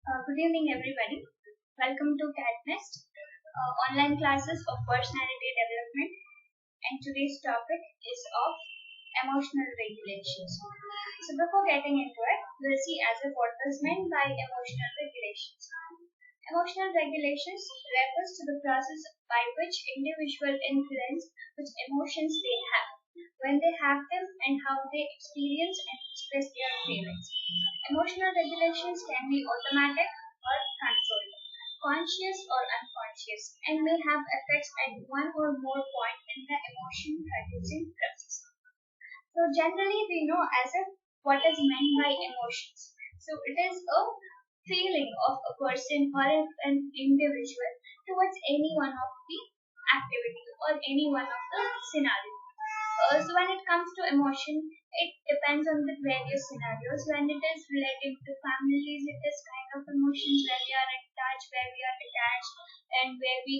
Good evening, everybody. Welcome to CADD Nest, online classes of personality development. And today's topic is of emotional regulations. So, before getting into it, we'll see as if what is meant by emotional regulations. Emotional regulations refers to the process by which individuals influence which emotions they have, when they have them, and how they experience and express their feelings. Emotional regulations can be automatic or controlled, conscious or unconscious, and may have effects at one or more point in the emotion producing process. So generally we know as if what is meant by emotions. So it is a feeling of a person or an individual towards any one of the activity or any one of the scenario. So when it comes to emotion, it depends on the various scenarios. When it is related to families, it is kind of emotions where we are in touch, where we are attached, and where we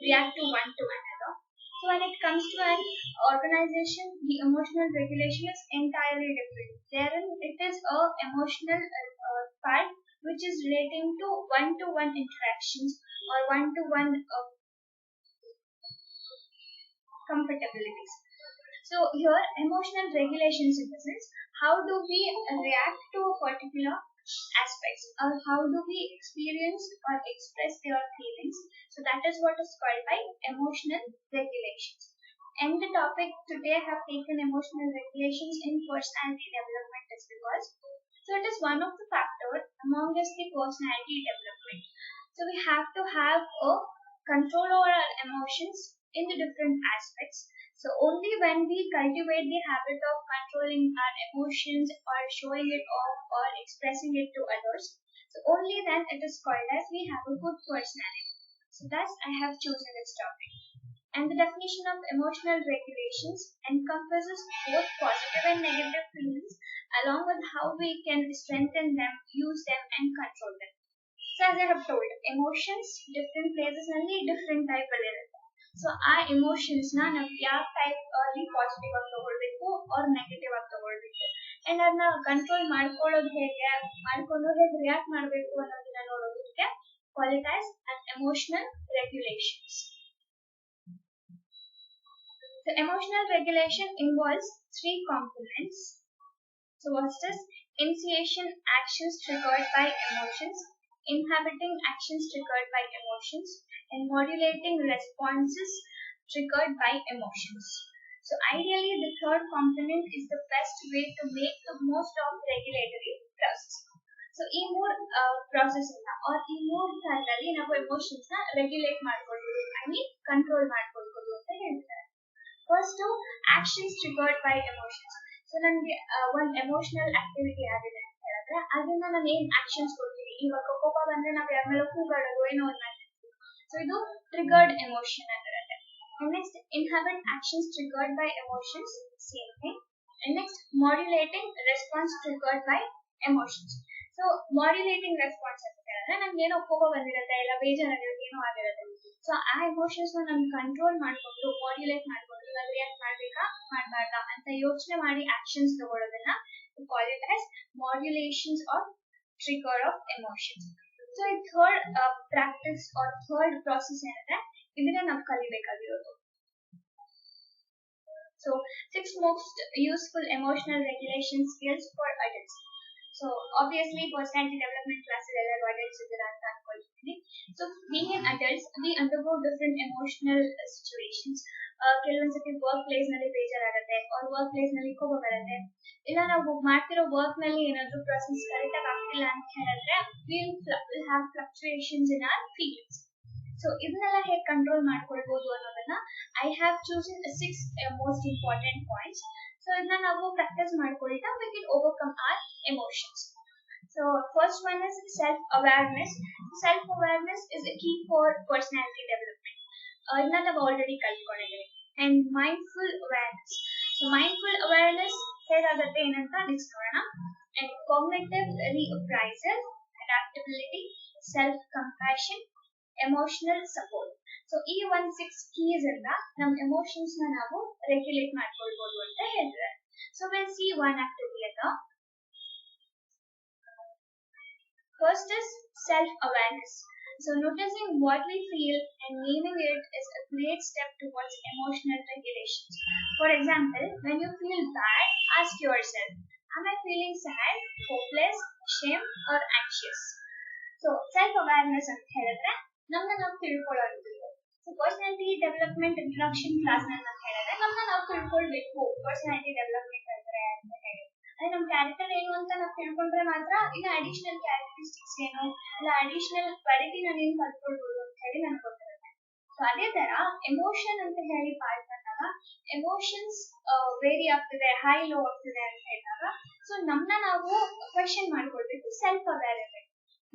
react to one to another. So when it comes to an organization, the emotional regulation is entirely different. Therein, it is a emotional part which is relating to one-to-one interactions or one-to-one compatibilities. So here, emotional regulation synthesis, how do we react to a particular aspects, or how do we experience or express their feelings? So that is what is called by emotional regulations. And the topic today I have taken emotional regulations in personality development is because so it is one of the factors among us the personality development. So we have to have a control over our emotions in the different aspects. So only when we cultivate the habit of controlling our emotions or showing it off or expressing it to others, so only then it is called as we have a good personality. So thus I have chosen this topic. And the definition of emotional regulations encompasses both positive and negative feelings along with how we can strengthen them, use them and control them. So as I have told, emotions, different places ನಲ್ಲಿ different type ಅಲ್ಲಿ ಇರುತ್ತೆ. So ಆ emotions ನಾವು ಯಾವ type ಅಲ್ಲಿ positive ಆಗಿ ತಗೊಳ್ಬೇಕು R negative ಆಗಿ ತಗೊಳ್ಬೇಕು ಅಂಡ್ ಅದನ್ನ ಕಂಟ್ರೋಲ್ ಮಾಡ್ಕೊಳ್ಳೋದು ಹೇಗೆ ಮಾಡ್ಕೊಂಡು ಹೇಗೆ ರಿಯಾಕ್ಟ್ ಮಾಡಬೇಕು ಅನ್ನೋದನ್ನ ನೋಡೋದಕ್ಕೆ ಕಾಲ್ it as emotional regulations. So emotional regulation involves three components. So what's this? Initiation actions triggered by emotions, inhibiting actions triggered by emotions, and modulating responses triggered by emotions. So ideally the third component is the best way to make the most of regulatory process. So ಈ ಮೂರು process or ಈ ಮೂರು ಥರದಲ್ಲಿ ನಾವು emotions ನ regulate ಮಾಡ್ಕೊಳ್ಬೋದು, I mean control ಮಾಡ್ಕೊಳ್ಬೋದು ಅಂತ ಹೇಳ್ತಾರೆ. First actions triggered by emotions. So ನನಗೆ ಒಂದು ಎಮೋಷನಲ್ ಆಕ್ಟಿವಿಟಿ ಆಗಿದೆ ಅಂತ ಹೇಳಿದ್ರೆ ಅದನ್ನ ನಾನು ಏನ್ ಆಕ್ಷನ್ಸ್ ಕೊಡ್ತೀನಿ, ಇವಾಗ ಕೋಪ ಬಂದ್ರೆ ನಾವು ಯಾರ ಮೇಲೆ ಕೂಗಾಡೋದು ಏನೋ ಒಂದು ಮಾಡ್ತೀವಿ. ಸೊ ಇದು ಟ್ರಿಗರ್ಡ್ ಎಮೋಷನ್ ಆಗಿರುತ್ತೆ. Next inhabit actions triggered by emotions, same thing. Next modulating response triggered by emotions. So modulating response ಅಂತ ಹೇಳಿದ್ರೆ ನಮ್ಗೆ ಏನೋ ಕೋಪ ಬಂದಿರುತ್ತೆ, ಇಲ್ಲ ಬೇಜಾರಾಗಿರುತ್ತೆ, ಏನೋ ಆಗಿರುತ್ತೆ. ಸೊ ಆ ಎಮೋಷನ್ಸ್ ನಾನು ಕಂಟ್ರೋಲ್ ಮಾಡ್ಕೊಂಡು ಮಾಡ್ಯುಲೇಟ್ ಮಾಡ್ಕೊಂಡು ಇವಾಗ ರಿಯಾಕ್ಟ್ ಮಾಡ್ಬೇಕಾ ಮಾಡಬಾರ್ದಾ ಅಂತ ಯೋಚನೆ ಮಾಡಿ ಆಕ್ಷನ್ಸ್ ತಗೊಳ್ಳೋದನ್ನ call it as modulations or trigger of emotions. So ಈ third practice or third process ಏನಿದೆ ಇದನ್ನ ನಾವು ಕಲಿಬೇಕಾಗಿರೋದು. So 6 most useful emotional regulation skills for adults. So obviously personality development classes ಎಲ್ಲರೂ adults ಇದ್ದೀರಾ ಅಂತ ಅನ್ಕೊಳ್ತೀನಿ. So being an adults we undergo different emotional situations. ಕೆಲವೊಂದ್ಸತಿ ವರ್ಕ್ ಪ್ಲೇಸ್ ನಲ್ಲಿ ಬೇಜಾರಾಗುತ್ತೆ, ಅವ್ರ ವರ್ಕ್ ಪ್ಲೇಸ್ ನಲ್ಲಿ ಕೋಪ ಬರುತ್ತೆ, ಇಲ್ಲ ನಾವು ಮಾಡ್ತಿರೋ ವರ್ಕ್ ನಲ್ಲಿ ಏನಾದ್ರು ಪ್ರಾಸೆಸ್ ಕರೆಕ್ಟ್ ಆಗಿ ಆಗ್ತಿಲ್ಲ ಅಂತ ಹೇಳಿದ್ರೆ we'll have fluctuations in our feelings. So ಇದನ್ನೆಲ್ಲ ಹೇಗೆ ಕಂಟ್ರೋಲ್ ಮಾಡ್ಕೊಳ್ಬಹುದು ಅನ್ನೋದನ್ನ I have chosen 6 most important points. So ಇದನ್ನ ನಾವು ಪ್ರಾಕ್ಟೀಸ್ ಮಾಡ್ಕೊಳ್ತಾ we can overcome our emotions. So first one is self-awareness. Self-awareness is a key for personality development. ಇದನ್ನ ನಾವು already ಕಲ್ತ್ಕೊಂಡಿದ್ದೀವಿ. And mindful awareness. So mindful awareness ಹೇಗಾಗುತ್ತೆ ಏನಂತ next ನೋಡೋಣ. And cognitive reappraisal, adaptability, self-compassion, emotional support. So ಈ ಒಂದು 6 keys ಇಂದ ನಮ್ಮ emotions ನ ನಾವು ರೆಗ್ಯುಲೇಟ್ ಮಾಡ್ಕೊಳ್ಬಹುದು ಅಂತ ಹೇಳ್ತಾರೆ. So we'll see one activity ಅಂತ. First is self-awareness. So noticing what we feel and naming it is a great step towards emotional regulation. For example, when you feel bad, ask yourself, am I feeling sad, hopeless, ashamed or anxious? So self-awareness ಅಂತ ಹೇಳಿದ್ರೆ ನಮ್ಮನ್ನ ನಾವು ತಿಳ್ಕೊಳ್ಳೋದು. So personality development introduction class ಅಂತ ಹೇಳಿದ್ರೆ ನಮ್ಮನ್ನ ನಾವು ತಿಳ್ಕೊಳ್ಬೇಕು ಪರ್ಸನಾಲಿಟಿ ಡೆವಲಪ್ಮೆಂಟ್ ಅಂದ್ರೆ ಅಂತ ಹೇಳಿ. ಅದೇ ನಮ್ಮ ಕ್ಯಾರೆಕ್ಟರ್ ಏನು ಅಂತ ನಾವು ತಿಳ್ಕೊಂಡ್ರೆ ಮಾತ್ರ ಇನ್ನು ಅಡಿಷನಲ್ ಕ್ಯಾರೆಕ್ಟರಿಸ್ಟಿಕ್ಸ್ ಏನು ಇಲ್ಲ ಅಡಿಷನಲ್ ಕ್ವಾಲಿಟಿ ನಾನು ಏನು ಕಲ್ತ್ಕೊಳ್ಬೋದು ಅಂತ ಹೇಳಿ ನನಗೆ ಗೊತ್ತಿರುತ್ತೆ. ಸೊ ಅದೇ ತರ ಎಮೋಷನ್ ಅಂತ ಹೇಳಿ ಪಾರ್ಟ್ ಬಂದಾಗ ಎಮೋಷನ್ಸ್ ವೇರಿ ಆಗ್ತಿದೆ, ಹೈ ಲೋ ಆಗ್ತಿದೆ ಅಂತ ಹೇಳಿದಾಗ ಸೊ ನಮ್ಮನ್ನ ನಾವು ಕ್ವೆಶ್ಚನ್ ಮಾಡ್ಕೊಳ್ಬೇಕು, ಸೆಲ್ಫ್ ಅವೇರ್ ಇರಬೇಕು.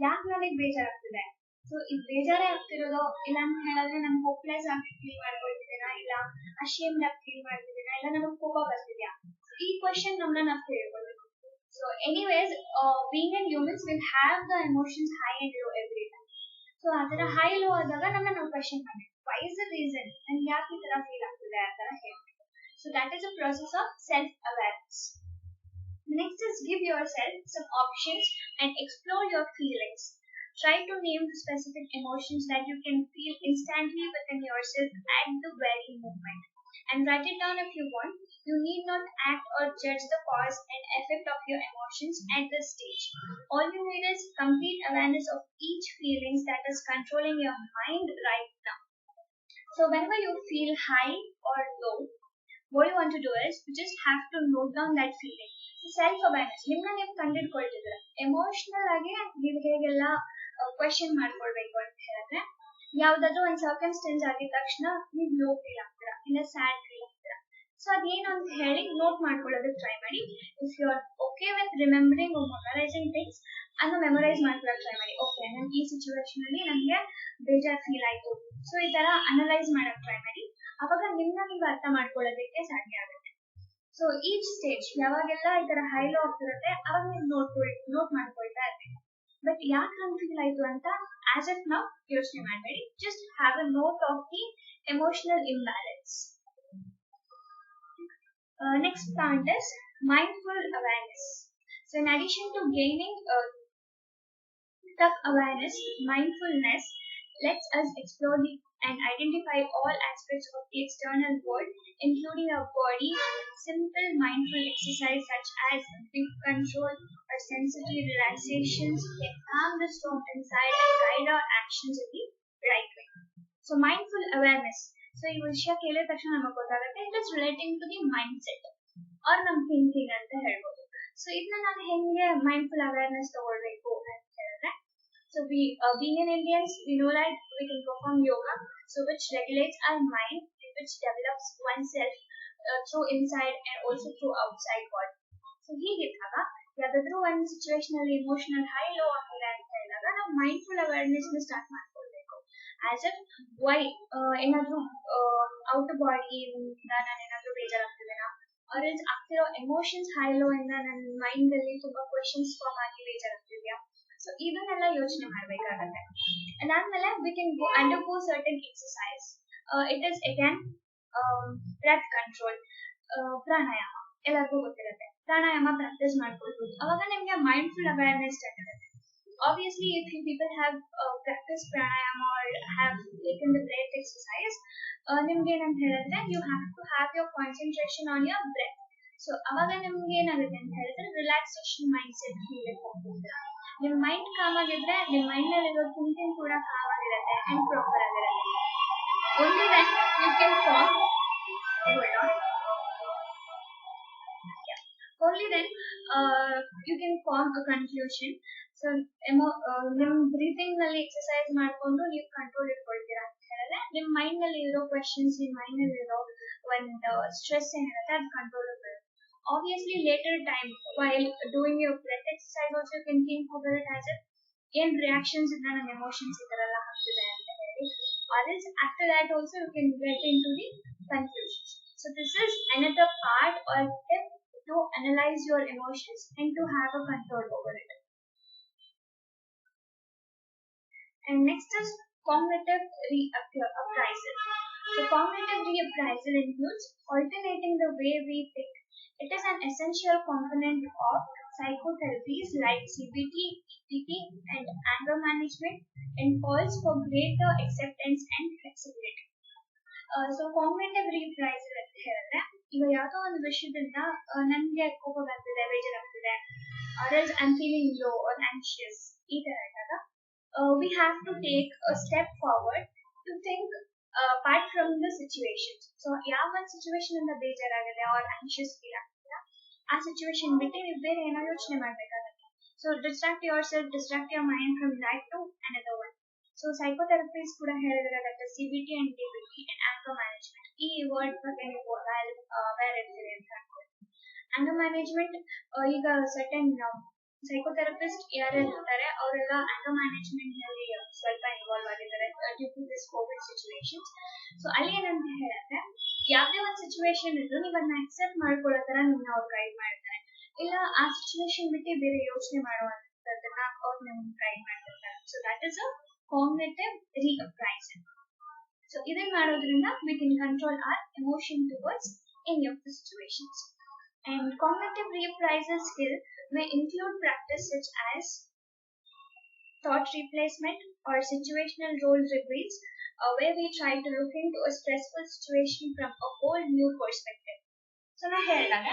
ಯಾಕೆ ನನಗೆ ಬೇಜಾರಾಗ್ತಿದೆ? ಸೊ ಇದು ಬೇಜಾರೇ ಆಗ್ತಿರೋದು ಇಲ್ಲ ಅಂತ ಹೇಳಿದ್ರೆ ನಾನು ಹೋಪ್ಲೆಸ್ ಆಗಿ ಫೀಲ್ ಮಾಡ್ಕೊಳ್ತಿದ್ದೀನಾ, ಇಲ್ಲ ಅಶೇಮ್ಡ್ ಆಗಿ ಫೀಲ್ ಮಾಡ್ತಿದ್ದೀನಾ, ಇಲ್ಲ ನಮಗೆ ಕೋಪ ಬರ್ತಿದ್ಯಾ? ಈ ಕ್ವೆಶ್ಚನ್ ನಮ್ಮನ್ನ ನಾವು ಕೇಳ್ಕೊಳ್ಬೇಕು. So anyways being an humans will have the emotions high and low every time. So ಆ ತರ ಹೈ ಲೋ ಆದಾಗ ನಮ್ಮನ್ನ ನಾವು ಕ್ವೆಶ್ಚನ್ ಮಾಡಬೇಕು, ವೈ ಇಸ್ ದ ರೀಸನ್, ನನ್ಗೆ ಯಾಕೆ ಈ ತರ ಫೀಲ್ ಆಗ್ತಿದೆ ಆ ತರ ಹೇಳ್ಬೇಕು. So that is a process of self awareness. Next is give yourself some options and explore your feelings. Try to name the specific emotions that you can feel instantly within yourself at the very moment. And write it down if you want. You need not act or judge the cause and effect of your emotions at this stage. All you need is complete awareness of each feelings that is controlling your mind right now. So whenever you feel high or low, what you want to do is you just have to note down that feeling. Self awareness ನಿಮ್ಮನ್ನ ನೀವು ಕಂಡಿಡ್ಕೊಳ್ತಿದ್ರೆ emotional ಆಗಿ ನೀವು ಹೇಗೆಲ್ಲ question ಮಾಡ್ಕೊಳ್ಬೇಕು ಅಂತ ಹೇಳಿದ್ರೆ ಯಾವ್ದಾದ್ರು ಒಂದು ಸರ್ಕಮ್ಸ್ಟೆನ್ಸ್ ಆಗಿದ ತಕ್ಷಣ ನೀವು ಲೋ ಫೀಲ್ ಆಗ್ತೀರಾ, ಇಲ್ಲ ಸ್ಯಾಡ್ ಫೀಲ್ ಆಗ್ತೀರಾ. ಸೊ ಅದೇನು ಅಂತ ಹೇಳಿ ನೋಟ್ ಮಾಡ್ಕೊಳ್ಳೋದಕ್ಕೆ ಟ್ರೈ ಮಾಡಿ. If you are okay with remembering or memorising things ಅದನ್ನ ಮೆಮೊರೈಸ್ ಮಾಡ್ಕೊಳ್ಳೋಕೆ ಟ್ರೈ ಮಾಡಿ. ಓಕೆ ನನ್ಗೆ ಈ ಸಿಚುವೇಶನ್ ಅಲ್ಲಿ ನನಗೆ ಬೇಜಾರ್ ಫೀಲ್ ಆಯ್ತು, ಸೊ ಈ ತರ ಅನಲೈಸ್ ಮಾಡಕ್ ಟ್ರೈ ಮಾಡಿ. ಅವಾಗ ನಿಮ್ಮನ್ನ ನೀವು ಅರ್ಥ ಮಾಡ್ಕೊಳ್ಳೋದಕ್ಕೆ ಸಾಧ್ಯ ಆಗುತ್ತೆ. ಸೊ ಈಚ್ ಸ್ಟೇಜ್ ಯಾವಾಗೆಲ್ಲ ಈ ತರ ಹೈ ಲೋ ಆಗ್ತಿರುತ್ತೆ ಅವಾಗ ನೀವು ನೋಟ್ ಮಾಡ್ಕೊಳ್ತಾ ಇರ್ಬೇಕು. ಬಟ್ ಯಾಕೆ ಹಂಗೆ ಫೀಲ್ ಆಯ್ತು ಅಂತ ಆಸ್ ಇಫ್ ನಾವು ಯೋಚನೆ ಮಾಡಬೇಡಿ, just have a note of the emotional imbalance. Next point is mindful awareness. So in addition to gaining tough awareness, mindfulness lets us explore and identify all aspects of the external world, including our body. Simple mindful exercise such as breath control or sensory relaxations can calm the storm inside and guide our actions in the right way. So mindful awareness. So ಈ ವಿಷಯ ಕೇಳಿದ ತಕ್ಷಣ ನಮಗೆ ಗೊತ್ತಾಗುತ್ತೆ it is relating to the mind set or ನಮ್ thinking ಅಂತ ಹೇಳ್ಬೋದು. So ಇದನ್ನ ನಾನು ಹೆಂಗೆ ಮೈಂಡ್ಫುಲ್ ಅವೇರ್ನೆಸ್ ತಗೊಳ್ಬೇಕು ಅಂತ ಹೇಳಿದ್ರೆ, so being an Indians, we know that we can perform yoga, so which regulates our mind, which develops oneself through inside and also through outside body. So ಹೀಗಿದ್ದಾಗ ಯಾವ್ದಾದ್ರು ಒಂದು ಸಿಚುವೇಶನ್ ಅಲ್ಲಿ emotional high low ಆಗಿದೆ ಅಂತ ಹೇಳಿದಾಗ ನಾವು mindful awareness ನ start ಮಾಡ್ಕೊಳ್ಬೇಕು. As if Y ಏನಾದ್ರು ಔಟ್ ಬಾಡಿ ನಾನು ಏನಾದ್ರು ಬೇಜಾರಾಗ್ತಿದ್ದೇನಾ, ಆರ್ ಎಲ್ಸ್ ಆಗ್ತಿರೋ ಎಮೋಷನ್ಸ್ ಹೈ ಲೋ ಇಂದ ನನ್ನ ಮೈಂಡ್ ಅಲ್ಲಿ ತುಂಬಾ ಕ್ವೆಶನ್ಸ್ ಫಾರ್ಮ್ ಆಗಿ ಬೇಜಾರಾಗ್ತಿದ್ಯಾ. ಸೊ ಇದನ್ನೆಲ್ಲ ಯೋಚನೆ ಮಾಡ್ಬೇಕಾಗತ್ತೆ. ಅದಾದ್ಮೇಲೆ we can undergo certain exercise. It is again breath control, ಪ್ರಾಣಾಯಾಮ ಎಲ್ಲರಿಗೂ ಗೊತ್ತಿರುತ್ತೆ. ಪ್ರಾಣಾಯಾಮ ಪ್ರಾಕ್ಟೀಸ್ ಮಾಡ್ಕೊಳ್ಬೋದು, ಅವಾಗ ನಿಮ್ಗೆ ಮೈಂಡ್ಫುಲ್ ಅವೇರ್ನೆಸ್ ಆಗುತ್ತೆ. Obviously if you people have practiced pranayama or have taken the breath exercise, ನಿಮ್ಗೆ ಏನಂತ ಹೇಳಿದ್ರೆ you have to have your concentration on your breath. So ಅವಾಗ ನಿಮ್ಗೆ ಏನಾಗುತ್ತೆ ಅಂತ ಹೇಳಿದ್ರೆ ರಿಲ್ಯಾಕ್ಸೇಷನ್ ಮೈಂಡ್ ಸೆಟ್ ಫೀಲ್ ಆಗ್ತಿರುತ್ತೆ. ನಿಮ್ಮ ಮೈಂಡ್ ಕಾಮ್ ಆಗಿದ್ರೆ ನಿಮ್ಮ ಮೈಂಡ್ ನಲ್ಲಿರೋ ಥಿಂಕಿಂಗ್ ಕೂಡ ಕಾಮ್ ಆಗಿರುತ್ತೆ ಅಂಡ್ ಪ್ರಾಪರ್ ಆಗಿರುತ್ತೆ. Only then you can form only then you can form a conclusion. So ನಿಮ್ಮ ಬ್ರೀತಿಂಗ್ ನಲ್ಲಿ ಎಕ್ಸರ್ಸೈಸ್ ಮಾಡ್ಕೊಂಡು ನೀವು ಕಂಟ್ರೋಲ್ ಇಟ್ಕೊಳ್ತೀರಾ ಅಂತ ಹೇಳಿದ್ರೆ ನಿಮ್ಮ ಮೈಂಡ್ ನಲ್ಲಿ ಇರೋ ಕ್ವೆಶನ್ಸ್, ನಿಮ್ಮ ಮೈಂಡ್ ನಲ್ಲಿ ಇರೋ ಒಂದು ಸ್ಟ್ರೆಸ್ ಏನಿರುತ್ತೆ ಅದು ಕಂಟ್ರೋಲ್ ಬರುತ್ತೆ. Obviously later time while doing your breath exercise also you can think over it as if ಏನ್ reactions ಇಂದ ನನ್ನ emotions ಈ ತರ ಎಲ್ಲ ಆಗ್ತಿದೆ ಅಂತ ಹೇಳಿ, or else after that also you can get into the conclusions. So this is another part or tip to analyze your emotions and to have a control over it. And next is cognitive reappraisal. So cognitive reappraisal includes alternating the way we think. It is an essential component of psychotherapies like CBT, EPT, and and anger management and calls for greater acceptance and flexibility. So cognitive reappraisal ಅಂತ ಹೇಳಿದ್ರೆ ಈಗ ಯಾವುದೋ ಒಂದು ವಿಷಯದಿಂದ ನನಗೆ ಕೋಪ ಬರ್ತಿದೆ, ಬೇಜಾರಾಗ್ತಿದೆ, or else I am feeling low or anxious, ಈ ತರ ಇದ್ದಾಗ we have to take a step forward to think apart from the situations. So ಯಾವ ಒಂದು ಸಿಚುವೇಶನ್ ಇಂದ ಬೇಜಾರಾಗಿದೆ ಆರ್ ಆಂಕ್ಷಿಯಸ್ ಫೀಲ್ ಆಗ್ತಿಲ್ಲ, ಆ ಸಿಚುವೇಶನ್ ಬಿಟ್ಟು ನೀವು ಬೇರೆ ಏನೋ ಯೋಚನೆ ಮಾಡಬೇಕಾಗುತ್ತೆ. So distract yourself, distract your mind from that to another one. So psychotherapist ಕೂಡ ಹೇಳಿದ್ರೆ CBT and DBT and anger management, ಈ ವರ್ಡ್ ಬಗ್ಗೆ ನೀವು ಬೇರೆ ಅಂತ ಅನ್ಕೊಳ್ಳಿ. ಆಂಗರ್ ಮ್ಯಾನೇಜ್ಮೆಂಟ್ ಈಗ ಸರ್ಟನ್ ಸೈಕೋಥೆರಪಿಸ್ಟ್ ಯಾರು ಇರ್ತಾರೆ ಅವರೆಲ್ಲ ಆಂಗರ್ ಮ್ಯಾನೇಜ್ಮೆಂಟ್ ನಲ್ಲಿ ಸ್ವಲ್ಪ ಇನ್ವಾಲ್ವ್ ಆಗಿದ್ದಾರೆ due to this COVID situations. So ಅಲ್ಲಿ ಏನಂತ ಹೇಳಿದ್ರೆ ಯಾವುದೇ ಒಂದು ಸಿಚುವೇಶನ್ ಇದ್ದು ನೀವು ಅದನ್ನ ಅಕ್ಸೆಪ್ಟ್ ಮಾಡ್ಕೊಳ್ಳೋ ತರ ನಿಮ್ನ ಅವ್ರು ಗೈಡ್ ಮಾಡ್ತಾರೆ, ಇಲ್ಲ ಆ ಸಿಚುವೇಶನ್ ಬಿಟ್ಟು ಬೇರೆ ಯೋಚನೆ ಮಾಡುವಂತದನ್ನ ಅವ್ರು ನಿಮ್ಗೆ ಗೈಡ್ ಮಾಡ್ತಿರ್ತಾರೆ. So that is a cognitive reappraisal. So even ಮಾಡೋದ್ರಿಂದ we can control our emotion towards any of the situations. And cognitive reappraisal skill may include practice such as thought replacement or situational role reveals, where we try to look into a stressful situation from a whole new perspective. So ನಾ ಹೇಳಿದಾಗ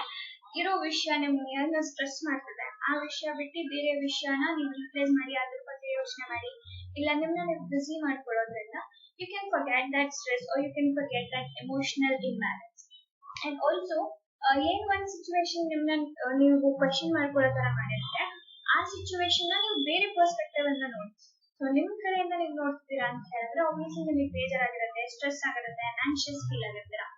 ಇರೋ ವಿಷಯ ನಿಮ್ಗೆ ಏನೋ stress ಮಾಡ್ತದೆ, ಆ ವಿಷಯ ಬಿಟ್ಟು ಬೇರೆ ವಿಷಯನ ನೀವು ರಿಪ್ಲೇಸ್ ಮಾಡಿ ಅದ್ರ ಬಗ್ಗೆ ಯೋಚನೆ ಮಾಡಿ, ಇಲ್ಲ ನಿಮ್ಮನ್ನ ನೀವು ಬಿಸಿ ಮಾಡ್ಕೊಳ್ಳೋದ್ರಿಂದ you can forget that stress or you can forget that emotional imbalance. And also ಏನ್ ಒಂದು ಸಿಚುವೇಶನ್ ನಿಮ್ಮನ್ನ ನೀವು ಕ್ವೆಶ್ಚನ್ ಮಾಡ್ಕೊಳ್ಳೋ ತರ ಮಾಡಿದ್ರೆ ಆ ಸಿಚುವೇಶನ್ ನೀವು ಬೇರೆ ಪರ್ಸ್ಪೆಕ್ಟಿವ್ ಅನ್ನ ನೋಡಿ. ಸೊ ನಿಮ್ ಕಡೆಯಿಂದ ನೀವು ನೋಡ್ತೀರಾ ಅಂತ ಹೇಳಿದ್ರೆ ಆಬ್ವಿಯಸ್ಲಿ ನಿಮಗೆ ಬೇಜಾರಾಗಿರುತ್ತೆ, ಸ್ಟ್ರೆಸ್ ಆಗಿರುತ್ತೆ, ಆಂಕ್ಷಿಯಸ್ ಫೀಲ್ ಆಗಿರ್ತೀರಾ.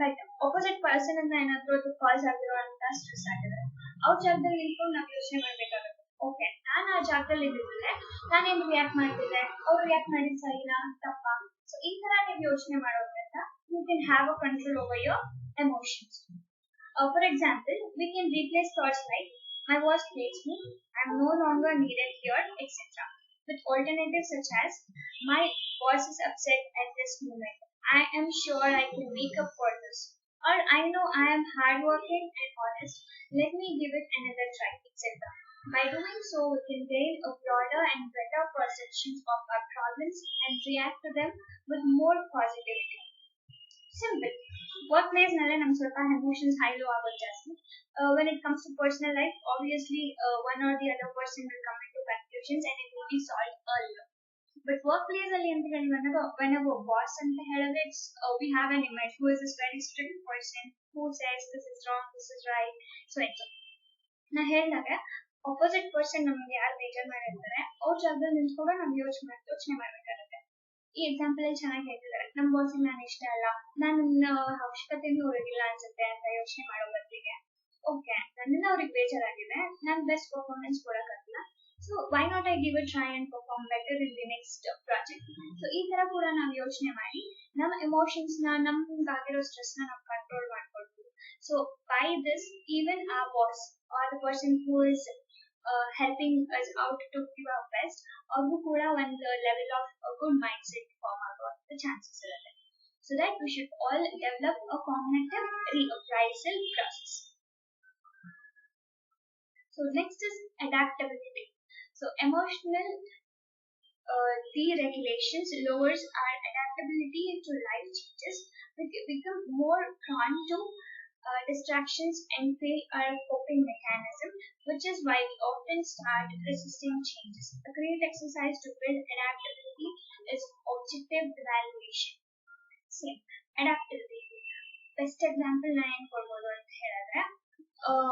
ಬಟ್ ಆಪೋಸಿಟ್ ಪರ್ಸನ್ ಇಂದ ಏನಾದ್ರು ಅದು ಕಾಸ್ ಆಗಿರೋ ಅಂತ ಸ್ಟ್ರೆಸ್ ಆಗಿದೆ, ಅವ್ರ ಜಾಗದಲ್ಲಿ ನಿಂತ್ಕೊಂಡು ನಾವು ಯೋಚನೆ ಮಾಡ್ಬೇಕಾಗುತ್ತೆ. ಓಕೆ, ನಾನು ಆ ಜಾಗದಲ್ಲಿ ಇದ್ದಿದ್ರೆ ನಾನೇನು ರಿಯಾಕ್ಟ್ ಮಾಡ್ತಿದ್ದೆ, ಅವ್ರು ರಿಯಾಕ್ಟ್ ಮಾಡಿದ್ ಸರಿನಾ ತಪ್ಪ. ಸೊ ಈ ತರ ನೀವು ಯೋಚನೆ ಮಾಡೋದ್ರಿಂದ you can have a control over your emotions. For example, we can replace thoughts like my boss hates me, I am no longer needed here, etc. with alternatives such as my boss is upset at this moment, I am sure I can make up for this, or I know I am hardworking and honest, let me give it another try, etc. By doing so, we can gain a broader and better perception of our problems and react to them with more positivity. Simple. Workplace nale nam ಸ್ವಲ್ಪ emotions high low ಆಗೋದು ಜಾಸ್ತಿ. When it comes to personal life, obviously one or the other person will come into conclusions and it will be solved earlier. But workplace ಅಲ್ಲಿ ಅಂತ ಹೇಳಿದಾಗ whenever boss ಅಂತ ಹೇಳಿದ್ರೆ we have an image who is this very strict person who says this is wrong, this is right, so etc. ನಾ ಹೇಳಿದಾಗ opposite person ನಮಗೆ ಯಾರು ಬೇಜಾರು ಮಾಡಿರ್ತಾರೆ ಅವ್ರ ಜಾಗದಲ್ಲಿ ನಿಂತ್ಕೊಂಡು ನಾವು ಯೋಚನೆ ಮಾಡ್ಬೇಕಾಗುತ್ತೆ. ಈ ಎಕ್ಸಾಂಪಲ್ ಅಲ್ಲಿ ಚೆನ್ನಾಗಿ ಹೇಳ್ತಿದ್ದಾರೆ, ನಮ್ಮ ಬಾಸಿಗೆ ನಾನು ಇಷ್ಟ ಅಲ್ಲ, ನನ್ನ ಅವಶ್ಯಕತೆನೂ ಅವ್ರಿಗಿಲ್ಲ ಅನ್ಸುತ್ತೆ ಅಂತ ಯೋಚನೆ ಮಾಡೋ ಬದಲಿಗೆ ಓಕೆ ನನ್ನಿಂದ ಅವ್ರಿಗೆ ಬೇಜಾರಾಗಿದೆ, ನಾನು ಬೆಸ್ಟ್ ಪರ್ಫಾರ್ಮೆನ್ಸ್ ಕೊಡಕ್ಕಾಗಿಲ್ಲ, so why not I give a try and perform better in the next project. So ಈ ತರ ಕೂಡ ನಾವು ಯೋಚನೆ ಮಾಡಿ ನಮ್ಮ ಎಮೋಷನ್ಸ್ ನ ನಮ್ಗಾಗಿರೋ ಸ್ಟ್ರೆಸ್ ನ ನಾವು ಕಂಟ್ರೋಲ್ ಮಾಡ್ಕೊಳ್ತೀವಿ. So by this even our boss or the person who is helping us out to give our best, ಅವ್ರಿಗೂ ಕೂಡ ಒಂದು level of a good mindset form ಆಗೋ the chances ಇರುತ್ತೆ. So that we should all develop a cognitive reappraisal process. So next is adaptability. So emotional deregulations lowers our adaptability to life changes. We become more prone to distractions and fail our coping mechanism, which is why we often start resisting changes. A great exercise to build adaptability is objective evaluation. Same, adaptability. Best example na ಏನು ಕೊಡ್ಬೋದು ಅಂತ ಹೇಳಿದ್ರೆ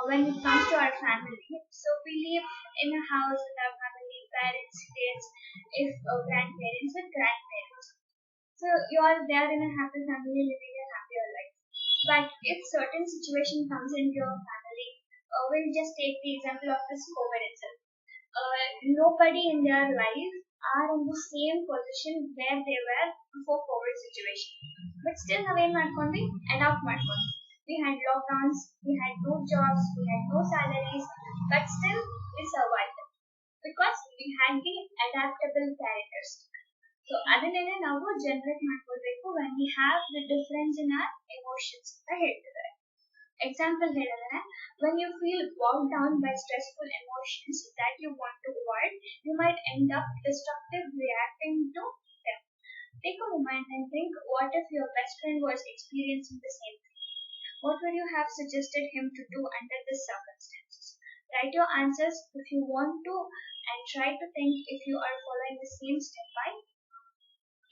when it comes to our family, so we live in a house with our family, parents, kids, if grandparents and grandparents. So you are there in a happy family living a happier life. But if certain situation comes into your family, we'll just take the example of this COVID itself. Nobody in their life are in the same position where they were before COVID situation. But still ನಾವೇನ್ ಮಾಡ್ಕೊಂಡ್ವಿ, adapt ಮಾಡ್ಕೊಂಡ್ವಿ. We had lockdowns, we had no jobs, we had no salaries, but still we survived because we had the adaptable characters. So ಅದನ್ನೇ ನಾವು generate ಮಾಡ್ಕೊಳ್ಬೇಕು when we have the difference in our emotions ಅಂತ ಹೇಳ್ತಿದ್ದಾರೆ. Example ಹೇಳಿದ್ರೆ, when you feel bogged down by stressful emotions that you want to avoid, you might end up destructive reacting to them. Take a moment and think, what if your best friend was experiencing the same thing? What would you have suggested him to do under these circumstances? Write your answers if you want to, and try to think if you are following the same step by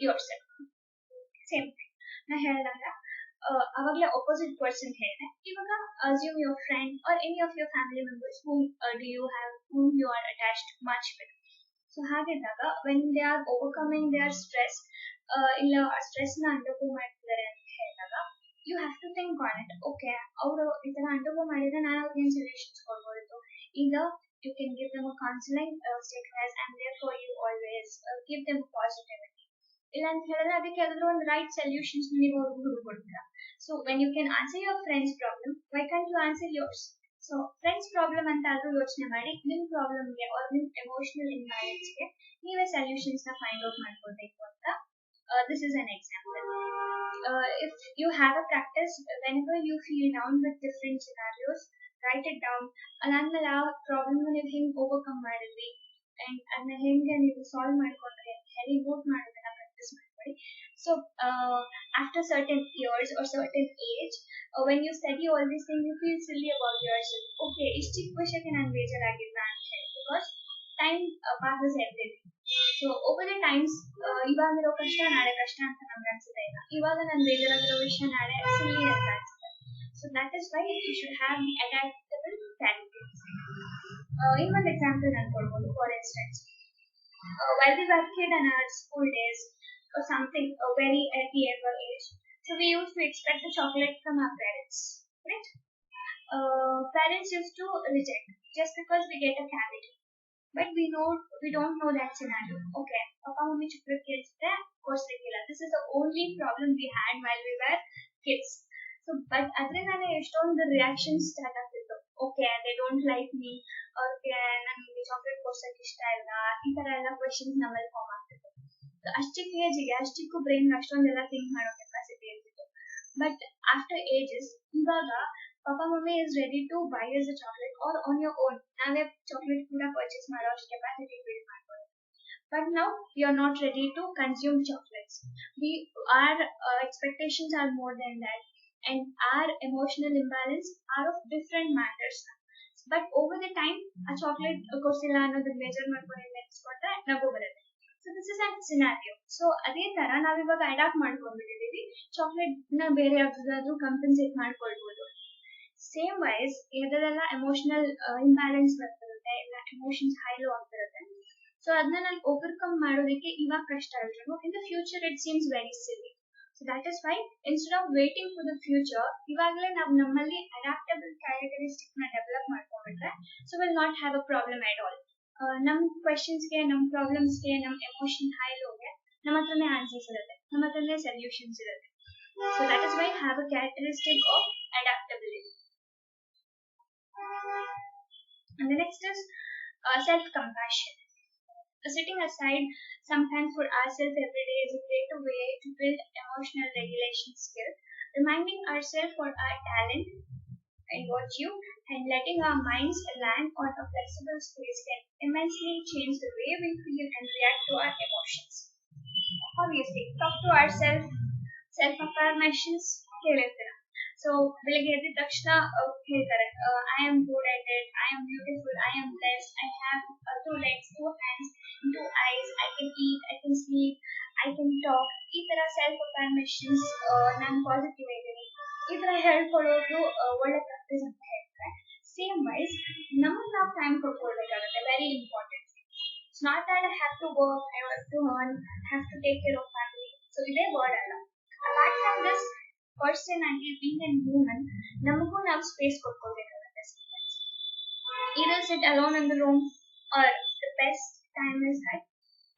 yourself. Same thing. ನಾ ಹೇಳಿದಾಗ ಅವಾಗಲೇ opposite person ಹೇಳಿದೆ. ಇವಾಗ assume your friend or any of your family members whom you are attached much with. So ಹಾಗಿದ್ದಾಗ when they are overcoming their stress, ಇಲ್ಲ ಆ stress ನ undergo ಮಾಡ್ತಿದ್ದಾರೆ ಅಂತ ಹೇಳಿದಾಗ, you have to think on it. Okay, ಅವರು ಈ ತರ ಅಂಡರ್ಗೋ ಮಾಡಿದ್ರೆ ನಾನು ಅವ್ರಿಗೆ ಏನು ಸೊಲ್ಯೂಷನ್ಸ್ ಕೊಡ್ಬೋದು? Either you can give them a counseling, state as I'm there for you always, give them positivity. ಇಲ್ಲ ಅಂತ ಹೇಳಿದ್ರೆ ಅದಕ್ಕೆ ಯಾವ್ದಾದ್ರು ಒಂದು ರೈಟ್ ಸೊಲ್ಯೂಷನ್ಸ್ ನೀವು ಅವ್ರಿಗೆ ಹುಡುಕೊಡ್ತೀರಾ. So when you can answer your friends problem, why can you answer yours? So friends problem ಅಂತ ಆದ್ರೂ ಯೋಚನೆ ಮಾಡಿ, ನಿಮ್ಮ ಪ್ರಾಬ್ಲಮ್ಗೆ ಆರ್ ನಿಮ್ಮ ಎಮೋಷನಲ್ ಇಂಬ್ಯಾಲೆನ್ಸ್ಗೆ ನೀವೇ ಸೊಲ್ಯೂಷನ್ಸ್ ನ ಫೈಂಡ್ ಔಟ್ ಮಾಡ್ಕೊಳ್ಬೇಕು ಅಂತ. This is an example. If you have a practice, whenever you feel down with different scenarios, write it down. ಅದಾದ್ಮೇಲೆ ಆ ಪ್ರಾಬ್ಲಮ್ ನೀವು ಹೆಂಗ್ ಓವರ್ಕಮ್ ಮಾಡಿದ್ವಿ ಅಂಡ್ ಅದನ್ನ ಹೆಂಗೆ ನೀವು ಸಾಲ್ವ್ ಮಾಡ್ಕೊಂಡ್ರಿ ಅಂತ ಹೇಳಿ ನೋಟ್ ಮಾಡೋದನ್ನ ಪ್ರಾಕ್ಟೀಸ್ ಮಾಡ್ಕೊಳ್ಳಿ. So after certain years or certain age, when you study all these things, you feel silly about yourself. Okay, ಇಷ್ಟು ಚಿಕ್ಕ ವಿಷಯಕ್ಕೆ ನಾನು ಬೇಜಾರಾಗಿಲ್ಲ ಅಂತ ಹೇಳಿ, because time passes everything. So over the times, ಇವಾಗಿರೋ ಕಷ್ಟ ನಾಳೆ ಕಷ್ಟ ಅಂತ ನಮ್ಗೆ ಅನ್ಸುತ್ತೆ ಇಲ್ಲ, ಇವಾಗ ನಾನು ಬೇಜಾರಾಗಿರೋ ವಿಷಯ ನಾಳೆ ಸಿಲ್ಲಿ ಅಂತ ಅನ್ಸುತ್ತೆ. So that is why you should have adaptable characteristics. ಇನ್ನೊಂದು ಎಕ್ಸಾಂಪಲ್ ನಾನು ಕೊಡ್ಬೋದು. For instance, while we were kid in our school days or something, very at the younger age, so we used to expect the chocolate from our parents, right? Parents used to reject just because we get a cavity, but we don't know that scenario. Okay, papa mummy chocolate killste korslikilla. This is the only problem we had while we were kids. So but adrinane eshtondu reactions start ಆಗ್ತಿತ್ತು. Okay, they don't like me, ಅವ್ರಿಗೆ ನನಗೆ chocolate ಕೊಡ್ಸಕ್ಕೆ ಇಷ್ಟ ಇಲ್ಲ, ಈ ತರ ಎಲ್ಲ questions ನಮ್ಮಲ್ಲಿ form ಆಗ್ತಿತ್ತು. ಅಷ್ಟಕ್ಕೆ ಏಜಿಗೆ ಅಷ್ಟಕ್ಕೂ ಬ್ರೈನ್ ಅಷ್ಟೊಂದೆಲ್ಲ ಥಿಂಕ್ ಮಾಡೋ ಕೆಪಾಸಿಟಿ ಇರ್ತಿತ್ತು. ಬಟ್ ಆಫ್ಟರ್ ಏಜಸ್, ಇವಾಗ papa mummy is ready to buy us a chocolate or on your own, ನಾವೇ ಚಾಕ್ಲೇಟ್ ಕೂಡ ಪರ್ಚೇಸ್ ಮಾಡೋ ಅಷ್ಟು ಕೆಪಾಸಿಟಿ ಬಿಲ್ಡ್ ಮಾಡ್ಬೋದು. But now we are not ready to consume chocolates. Our expectations are more than that, and our emotional imbalance are of different matters. But over the time, a chocolate ಕೊಡ್ಸಿಲ್ಲ ಅನ್ನೋದು ಬೇಜಾರು ಮಾಡ್ಕೊಂಡು ನೆನೆಸ್ಕೊಂಡ್ರೆ ನಗು ಬರುತ್ತೆ. So this is an scenario. So ಅದೇ ತರ ನಾವಿವಾಗ adapt ಮಾಡ್ಕೊಂಡ್ಬಿಟ್ಟಿದೀವಿ, chocolate ನ ಬೇರೆ ಯಾವ್ದಾದ್ರು ಕಂಪನ್ಸೇಟ್ ಮಾಡ್ಕೊಳ್ಬೋದು. ಸೇಮ್ ವೈಸ್ ಎದರೆಲ್ಲ ಎಮೋಷನಲ್ ಇಂಬ್ಯಾಲೆನ್ಸ್ ಬರ್ತಿರುತ್ತೆ, ಇಲ್ಲ ಎಮೋಷನ್ಸ್ ಹೈಲೋ ಆಗ್ತಿರುತ್ತೆ, ಸೊ ಅದನ್ನ ನಾನು ಓವರ್ಕಮ್ ಮಾಡೋದಕ್ಕೆ ಇವಾಗ ಕಷ್ಟ ಆದ್ರೂ in the future it seems very silly. So that is why instead of waiting for the future, ಇವಾಗಲೇ ನಾವು ನಮ್ಮಲ್ಲಿ adaptable characteristic ನ develop ಮಾಡ್ಕೊಂಡ್ಬಿಟ್ರೆ, so we'll not have a problem at all. ನಮ್ಮ ಕ್ವೆಶನ್ಸ್ಗೆ, ನಮ್ಮ ಪ್ರಾಬ್ಲಮ್ಸ್ಗೆ, ನಮ್ಮ ಎಮೋಷನ್ ಹೈಲೋಗೆ ನಮ್ಮ ಹತ್ರನೇ ಆನ್ಸರ್ಸ್ ಇರುತ್ತೆ, ನಮ್ಮ ಹತ್ರನೇ ಸೊಲ್ಯೂಷನ್ಸ್ ಇರುತ್ತೆ. So that is why have a characteristic of adaptability. And the next is self-compassion. Sitting aside sometimes for ourselves every day is a great way to build emotional regulation skill. Reminding ourselves for our talent and virtue and letting our minds land on a flexible space can immensely change the way we feel and react to our emotions. Obviously, talk to ourselves, self-affirmations ಹೇಳಿರ್ತೀರ. So ಬೆಳಿಗ್ಗೆ ಎದ್ದ ತಕ್ಷಣ ಹೇಳ್ತಾರೆ, I am good at it, I am beautiful, I am blessed, I have 2 legs, 2 hands, 2 eyes, I can eat, I can sleep, I can talk. ಈ ತರ self affirmations, ನಾನು positive ಆಗಿದ್ದೀನಿ, ಈ ತರ ಹೇಳ್ಕೊಳ್ಳೋದು ಒಳ್ಳೆ ಪ್ರಾಕ್ಟೀಸ್ ಅಂತ ಹೇಳ್ತಾರೆ. ಸೇಮ್ ವೈಸ್ ನಮಗೆ ನಾವು ಟೈಮ್ ಕೊಡ್ಕೊಳ್ಬೇಕಾಗುತ್ತೆ, very important. It's not that I have to work, I have to earn, have to take care of family. So ಇದೇ ವರ್ಡ್ ಅಲ್ಲ. ಅಪಾರ್ಟ್ ಫ್ರಮ್ ದಿಸ್, ಪರ್ಸನ್ ಆಗಿ ಬೀಂಗ್ ಅಂಡ್ ಹ್ಯೂಮನ್, ನಮಗೂ ನಾವು space ಕೊಡ್ಕೊಳ್ಬೇಕಾಗುತ್ತೆ. Either sit alone in the room, or the best time is that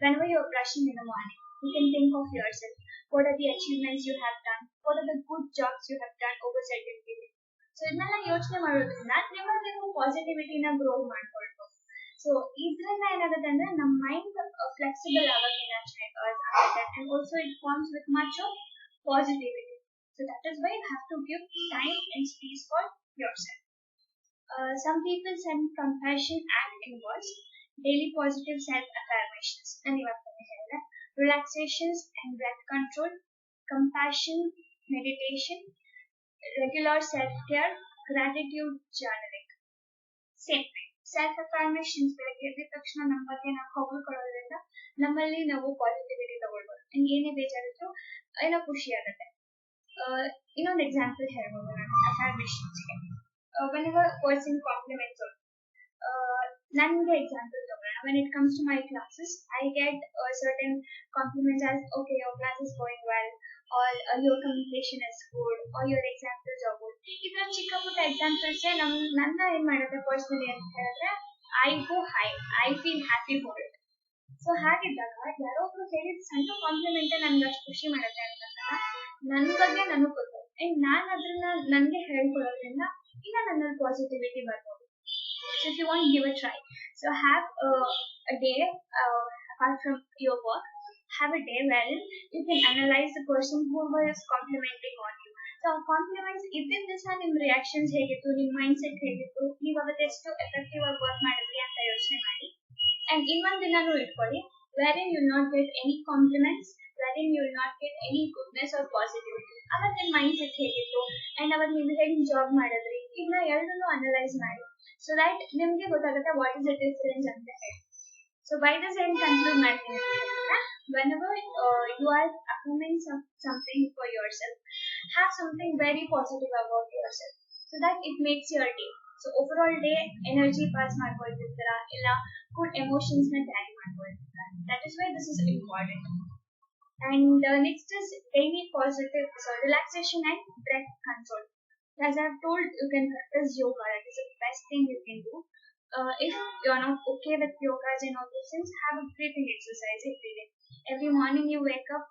whenever you're brushing in the morning, you can think of yourself. What are the achievements you have done? What are the good jobs you have done over certain period? So ಇದನ್ನೆಲ್ಲ ಯೋಚನೆ ಮಾಡೋದ್ರಿಂದ ನಿಮ್ಮಲ್ಲಿ ನೀವು ಪಾಸಿಟಿವಿಟಿನ grow ಮಾಡ್ಕೊಳ್ಬೋದು. So ಇದರಿಂದ ಏನಾಗುತ್ತೆ ಅಂದ್ರೆ ನಮ್ಮ ಮೈಂಡ್ ಫ್ಲೆಕ್ಸಿಬಲ್ ಆಗೋಕೆ ಆಗುತ್ತೆ, and also it forms with much of positivity. So So that is why you have to give time and space for yourself. Some people send compassion and inwards, daily positive self-affirmations, relaxations and breath control, compassion, meditation, regular self-care, gratitude journaling. Same thing. Self-affirmations ಬೆಳಗ್ಗೆ ಎದ್ದ ತಕ್ಷಣ ನಮ್ಮ ಬಗ್ಗೆ ನಾವು ಹೊಗಳ್ಕೊಳ್ಳೋದ್ರಿಂದ ನಮ್ಮಲ್ಲಿ ನಾವು positivity ತಗೊಳ್ಬೋದು. ಏನೇ ಬೇಜಾರಿದ್ರು ಏನೋ ಖುಷಿ ಆಗುತ್ತೆ. ಇನ್ನೊಂದು ಎಕ್ಸಾಂಪಲ್ ಹೇಳ್ಬೋದು ನಾನು ಅಫರ್ಮೇಷನ್ಸ್ಗೆ. whenever person compliments on ನನಗೆ ಎಕ್ಸಾಂಪಲ್ ತಗೋಣ. when it comes to my classes, I get certain compliments as okay, your class is going well, or your communication is good, or your examples are good. ಈ ತರ ಚಿಕ್ಕ ಪುಟ್ಟ examples ನನ್ನ ಏನ್ ಮಾಡುತ್ತೆ personally ಅಂತ ಹೇಳಿದ್ರೆ I go high, I feel happy for it. So ಹಾಗಿದ್ದಾಗ ಯಾರೋ ಒಬ್ರು ಹೇಳಿದ ಸಣ್ಣ ಕಾಂಪ್ಲಿಮೆಂಟ್ ನನ್ಗೆ ಅಷ್ಟು ಖುಷಿ ಮಾಡುತ್ತೆ ಅಂತಂದಾಗ ನನ್ನ ಬಗ್ಗೆ ನನಗೆ ಗೊತ್ತು ಅಂಡ್ ನಾನು ಅದನ್ನ ನನಗೆ ಹೇಳ್ಕೊಳ್ಳೋದ್ರಿಂದ ಇನ್ನ ನನ್ನಲ್ಲಿ ಪಾಸಿಟಿವಿಟಿ ಬರ್ಬೋದು. So if you want, give a try. So have a day apart from your work, have a day wherein you can analyze the person who was complimenting on you. So compliments ಇದ್ದಿದ್ದ ದಿವಸ ನಿಮ್ಮ reactions ಹೇಗಿತ್ತು, ನಿಮ್ಮ mind set ಹೇಗಿತ್ತು, ನೀವು ಅವತ್ತು ಎಷ್ಟು effective ಆಗಿ ವರ್ಕ್ ಮಾಡಿದ್ರಿ ಅಂತ ಯೋಚನೆ ಮಾಡಿ. And ಇನ್ನೊಂದು ದಿನಾನು ಇಟ್ಕೊಳ್ಳಿ wherein you will not get any compliments, wherein you will not get any goodness or positivity. ಅವತ್ತಿನ ಮೈಂಡ್ ಸೆಟ್ ಹೇಗಿತ್ತು ಅಂಡ್ ಅವತ್ತು ನೀವು ಹೇಗೆ ಜಾಬ್ ಮಾಡಿದ್ರಿ, ಇದನ್ನ ಎರಡನ್ನೂ ಅನಲೈಸ್ ಮಾಡಿ. So that ನಿಮಗೆ ಗೊತ್ತಾಗುತ್ತೆ what is the difference ಅಂತ ಹೇಳಿ. So by this I conclude ಮಾಡ್ತೀನಿ. Whenever you are affirming something for yourself, have something very positive about yourself so that it makes your day. So overall day energy pass ಮಾಡ್ಕೊಳ್ತಿರ್ತೀರಾ, ಇಲ್ಲ good emotions ನ carry ಮಾಡ್ಕೊಳ್ತಿರ್ತೀರಾ. That is why this is important. And next is daily positive, so relaxation and breath control. As I have told, you can practice yoga. That is the best thing you can do. If you are not okay with yogas and all those things, have a breathing exercise every day. Every morning you wake up,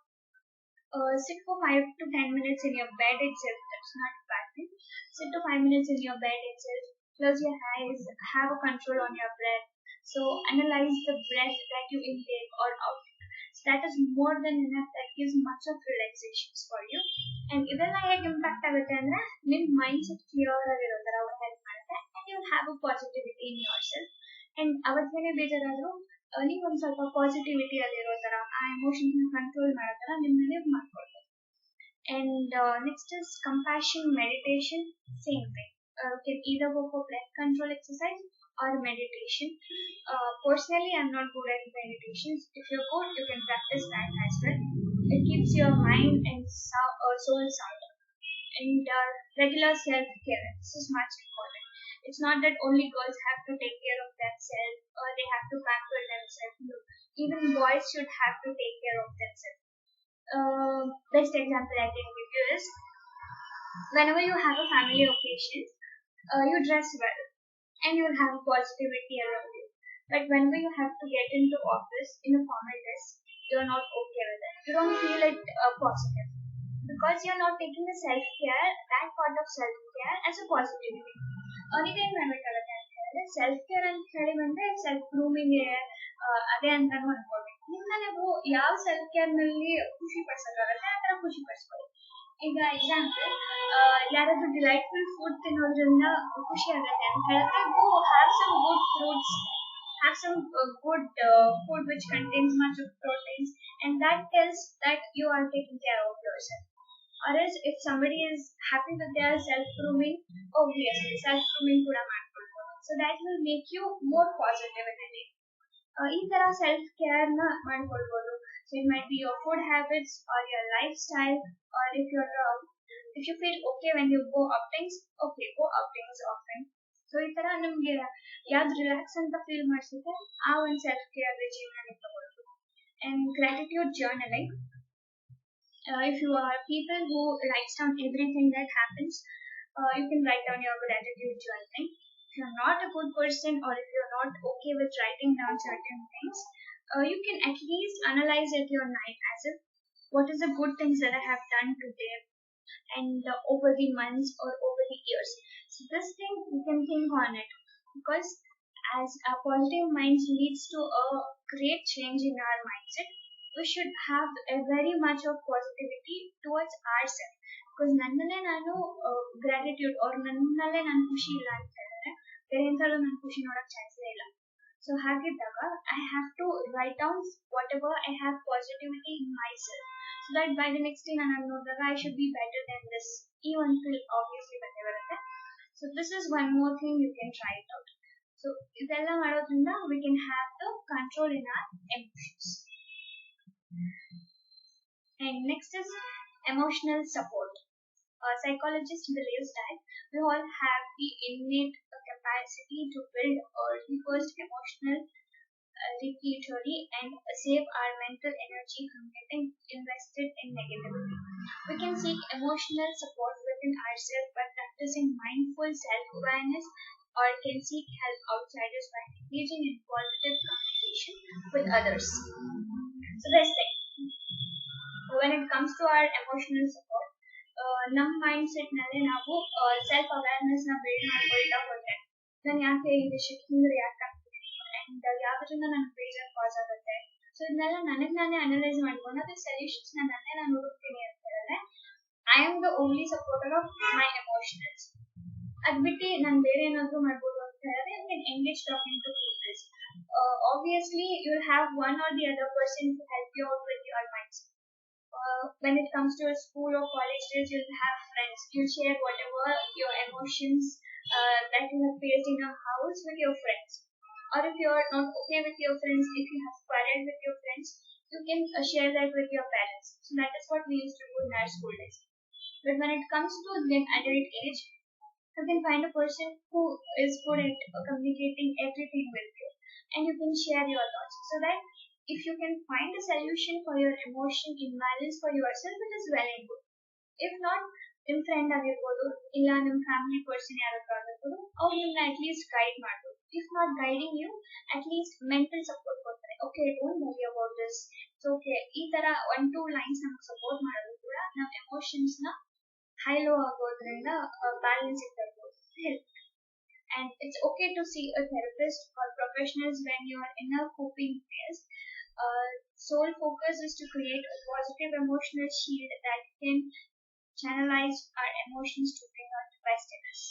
sit for 5 to 10 minutes in your bed itself. That's not a bad thing. Sit to 5 minutes in your bed itself. Close your eyes. Have a control on your breath. So analyze the breath that you intake or out. So that is more than enough. That gives much of relaxations for you. And ಇದೆಲ್ಲ ಹೇಗೆ impact ಆಗುತ್ತೆ ಅಂದ್ರೆ ನಿಮ್ಮ mind set clear ಆಗಿರೋ ತರ help ಮಾಡುತ್ತೆ. And you have a positivity in yourself. And ಅವತ್ತೇನೆ ಬೇಜಾರಾದ್ರೂ ನೀವು ಒಂದು ಸ್ವಲ್ಪ ಪಾಸಿಟಿವಿಟಿ ಅಲ್ಲಿರೋ ತರ ಆ ಎಮೋಷನ್ಸ್ ಕಂಟ್ರೋಲ್ ಮಾಡೋ ತರ ನಿಮ್ಮನ್ನೇ ಮಾಡ್ಕೊಳ್ಬೋದು. And next is compassion meditation. Same thing. You can either go for breath control exercise or meditation. Personally, I'm not good at meditations. If you're good, you can practice that as well. It keeps your mind and soul sound. And regular self-care. This is much important. It's not that only girls have to take care of themselves or they have to pamper themselves. No. Even boys should have to take care of themselves. Best example I can give you is whenever you have a family occasion, you dress well and you will have positivity around you. But whenever you have to get into office in a formal dress, you are not okay with it. You don't feel it positive because you are not taking the self-care, that part of self-care as a positivity. ಅದಕ್ಕೆ ಏನು ಮಾಡಬೇಕಾಗುತ್ತೆ ಅಂತ ಹೇಳಿದ್ರೆ self care ಅಂತ ಹೇಳಿ ಬಂದ್ರೆ self grooming ಅದೇ ಅಂತಾನು ಅನ್ಕೋಬೇಕು. ನಿಮ್ಮನ್ನ ನೀವು ಯಾವ ಸೆಲ್ಫ್ ಕೇರ್ ನಲ್ಲಿ ಖುಷಿ ಪಡಿಸೋಕ್ಕಾಗತ್ತೆ ಆ ತರ ಖುಷಿ ಪಡಿಸ್ಕೊಳ್ಳಿ. ಈಗ ಎಕ್ಸಾಂಪಲ್ ಯಾರಾದ್ರೂ ಡಿಲೈಟ್ಫುಲ್ ಫುಡ್ ತಿನ್ನೋದ್ರಿಂದ ಖುಷಿ ಆಗುತ್ತೆ ಅಂತ ಹೇಳಿದ್ರೆ go have some good fruits, have some good food which contains much of proteins, and that tells that you are taking care of yourself. Or else if somebody is happy with their self grooming, obviously self grooming kuda ಮಾಡ್ಕೊಳ್ಬೋದು. So that will make you more positive in a day. ಈ ತರ self care ನ ಮಾಡ್ಕೊಳ್ಬೋದು. So it might be your food habits or your lifestyle, or if you feel okay when you go outings, okay, go outings often. So ಈ ತರ ನಮ್ಗೆ ಯಾವ್ದು relax ಅಂತ feel ಮಾಡಿಸುತ್ತೆ ಆ ಒಂದು ಸೆಲ್ಫ್ ಕೇರ್ ರೆಜಿಮ್ ನಲ್ಲಿ ತಗೊಳ್ಬೋದು. And gratitude journaling. If you are people who writes down everything that happens, you can write down your gratitude journaling. If you're not a good person or if you're not okay with writing down certain things, you can at least analyze at your night as if what is the good things that I have done today and over the months or over the years. So this thing you can think on it, because as a positive mind leads to a great change in our mindset, we should have a very much of positivity towards ourselves, because ನನ್ನಲ್ಲೇ ನಾನು gratitude ಅವ್ರ ನನ್ನಲ್ಲೇ ನಾನು ಖುಷಿ ಇಲ್ಲ ಅಂತ ಹೇಳಿದ್ರೆ ಬೇರೆ ಎಂತಲ್ಲೂ ನಾನು ಖುಷಿ ನೋಡಕ್ ಚಾನ್ಸೇ ಇಲ್ಲ. ಸೊ ಹಾಗಿದ್ದಾಗ I have to write down whatever I have positivity in myself, so that by the next day ನಾನು ನೋಡಿದಾಗ I should be better then this, ಈ ಒಂದು ಫೀಲ್ ಆಬ್ವಿಯಸ್ಲಿ ಬಂದೇ ಬರುತ್ತೆ. So this is one more thing you can try it out. So ಇದೆಲ್ಲ ಮಾಡೋದ್ರಿಂದ we can have the control in our emotions. And next is emotional support. A psychologist believes that we all have the innate capacity to build a reversed emotional repertory and save our mental energy from getting invested in negativity. We can seek emotional support within ourselves by practicing mindful self-awareness, or can seek help outside us by engaging in positive communication with others. So that's it. When it comes to our emotional support, ನಮ್ಮ mind set ನಲ್ಲಿ ನಾವು self awareness ನ build ಮಾಡ್ಕೊಳ್ತಾ ಹೋದ್ರೆ ನಾನು ಯಾಕೆ ಈ ವಿಷಯಕ್ಕೆ ಹಿಂಗೆ ರಿಯಾಕ್ಟ್ ಆಗ್ತೀನಿ ಅಂಡ್ ಯಾವ್ದ್ರಿಂದ ನನಗೆ ಬೇಜಾರ್ ಕಾಸ್ ಆಗುತ್ತೆ, ಸೊ ಇದನ್ನೆಲ್ಲ ನನಗೆ ನಾನೇ ಅನಲೈಸ್ ಮಾಡ್ಕೊಂಡು ಅದ್ರ ಸೊಲ್ಯೂಷನ್ಸ್ ನಾನು ಹುಡುಕ್ತೀನಿ ಅಂತ ಹೇಳಿದ್ರೆ I am the only supporter of my emotionals. ಅದ್ ಬಿಟ್ಟು ನಾನು ಬೇರೆ ಏನಾದ್ರು ಮಾಡ್ಬೋದು ಅಂತ ಹೇಳಿದ್ರೆ you can engage talking to peoples. Obviously you will have one or the other person to help you out with your minds. When it comes to a school or college days, you'll have friends. You'll share whatever your emotions that you have faced in your house with your friends. Or if you're not okay with your friends, if you have quarreled with your friends, you can share that with your parents. So that is what we used to do in our school days. But when it comes to the adult age, you can find a person who is good at communicating everything with you, and you can share your thoughts, so that if you can find a solution for your emotion imbalance for yourself, it is well and good. If not, ನಿಮ್ಮ friend ಆಗಿರ್ಬೋದು ಇಲ್ಲ ನಿಮ್ಮ family person ಯಾರಾದ್ರೂ ಆಗಿರ್ಬೋದು, ಅವ್ರು ನಿಮ್ಮನ್ನ at least guide ಮಾಡ್ಬೋದು. If not guiding you, at least mental support ಕೊಡ್ತಾರೆ. Okay, don't worry about this, so okay, ಈ ತರ 1-2 ಲೈನ್ಸ್ ನಮ್ಗೆ ಸಪೋರ್ಟ್ ಮಾಡೋದು ಕೂಡ ನಮ್ಮ ಎಮೋಷನ್ಸ್ ನ ಹೈ ಲೋ ಆಗೋದ್ರಿಂದ ಬ್ಯಾಲೆನ್ಸ್ ಇರ್ಬೋದು, help. And it's okay to see a therapist or professionals when your inner coping fails. Sole focus is to create a positive emotional shield that can channelize our emotions to bring out the best in us.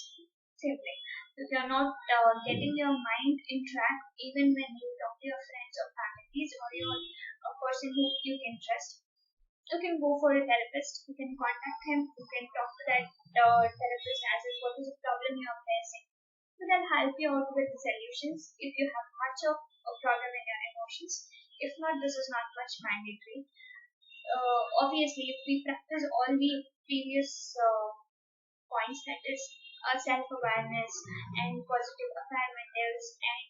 Simply, if you're not getting your mind in track, even when you talk to your friends or families or a person who you can trust, you can go for a therapist. You can contact him. You can talk to that therapist as if what is the problem you are facing. So they'll help you out with the solutions if you have much of a problem in your emotions. If not, this is not much mandatory. Obviously, if we practice all the previous points, that is self-awareness and positive affirmatives and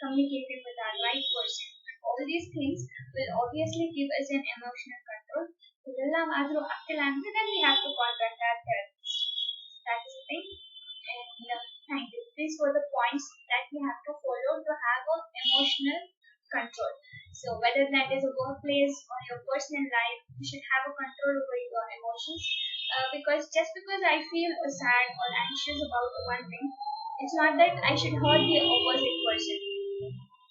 communicating with our right person, all these things will obviously give us an emotional control. Then we have to contact our therapist. That is the thing. And thank you. These were the points that we have to follow to have an emotional control. So whether that is a workplace or your personal life, you should have a control over your emotions. Because just because I feel sad or anxious about one thing, it's not that I should hurt the opposite person.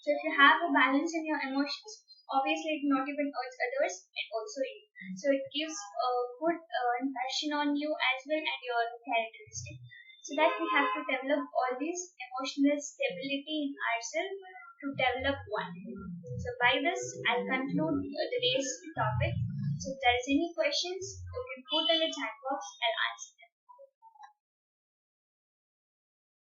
So if you have a balance in your emotions, obviously it not even hurts others, it also you. So it gives a good impression on you as well and your characteristic. So that we have to develop all these emotional stability in ourselves to develop one. So by this, I'll conclude today's topic. So if there is any questions, you can put in the chat box, I'll answer.